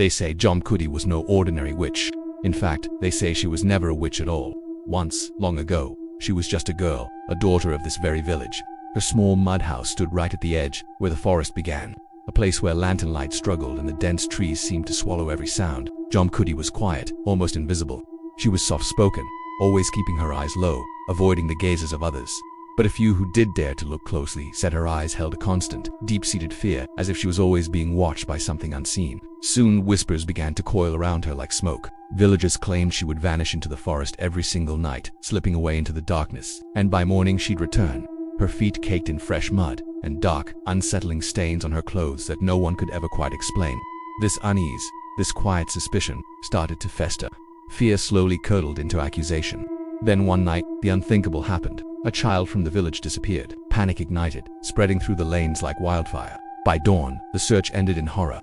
They say Jomkudi was no ordinary witch. In fact, they say she was never a witch at all. Once, long ago, she was just a girl, a daughter of this very village. Her small mud house stood right at the edge, where the forest began. A place where lantern light struggled and the dense trees seemed to swallow every sound. Jomkudi was quiet, almost invisible. She was soft-spoken, always keeping her eyes low, avoiding the gazes of others. But a few who did dare to look closely said her eyes held a constant, deep-seated fear, as if she was always being watched by something unseen. Soon whispers began to coil around her like smoke. Villagers claimed she would vanish into the forest every single night, slipping away into the darkness, and by morning she'd return, her feet caked in fresh mud, and dark, unsettling stains on her clothes that no one could ever quite explain. This unease, this quiet suspicion, started to fester. Fear slowly curdled into accusation. Then one night, the unthinkable happened. A child from the village disappeared. Panic ignited, spreading through the lanes like wildfire. By dawn, the search ended in horror.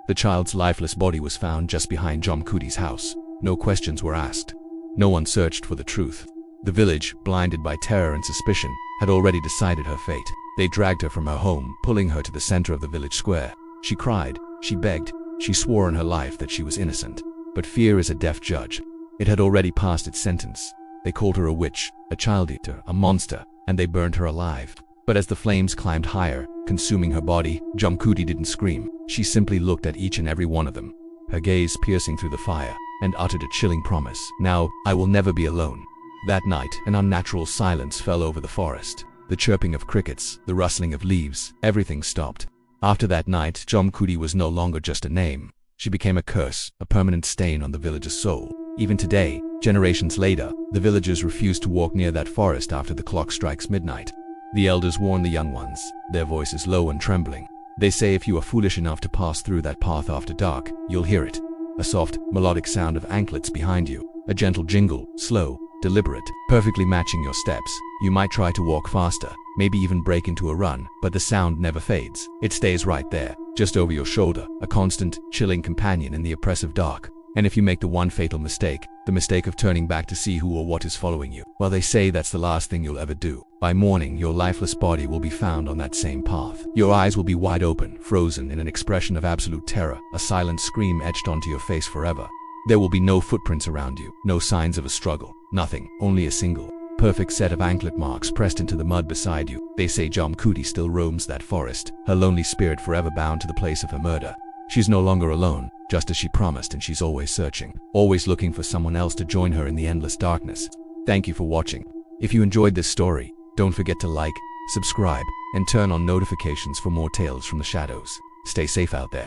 The child's lifeless body was found just behind Jomkudi's house. No questions were asked. No one searched for the truth. The village, blinded by terror and suspicion, had already decided her fate. They dragged her from her home, pulling her to the center of the village square. She cried, she begged, she swore on her life that she was innocent. But fear is a deaf judge. It had already passed its sentence. They called her a witch, a child-eater, a monster, and they burned her alive. But as the flames climbed higher, consuming her body, Jomkudi didn't scream. She simply looked at each and every one of them, her gaze piercing through the fire, and uttered a chilling promise. Now, I will never be alone. That night, an unnatural silence fell over the forest. The chirping of crickets, the rustling of leaves, everything stopped. After that night, Jomkudi was no longer just a name. She became a curse, a permanent stain on the village's soul. Even today, generations later, the villagers refuse to walk near that forest after the clock strikes midnight. The elders warn the young ones, their voices low and trembling. They say if you are foolish enough to pass through that path after dark, you'll hear it. A soft, melodic sound of anklets behind you. A gentle jingle, slow, deliberate, perfectly matching your steps. You might try to walk faster, maybe even break into a run, but the sound never fades. It stays right there, just over your shoulder, a constant, chilling companion in the oppressive dark. And if you make the one fatal mistake, the mistake of turning back to see who or what is following you, well, they say that's the last thing you'll ever do. By morning, your lifeless body will be found on that same path. Your eyes will be wide open, frozen in an expression of absolute terror, a silent scream etched onto your face forever. There will be no footprints around you, no signs of a struggle, nothing, only a single, perfect set of anklet marks pressed into the mud beside you. They say Jomkudi still roams that forest, her lonely spirit forever bound to the place of her murder. She's no longer alone, just as she promised, and she's always searching, always looking for someone else to join her in the endless darkness. Thank you for watching. If you enjoyed this story, don't forget to like, subscribe, and turn on notifications for more tales from the shadows. Stay safe out there.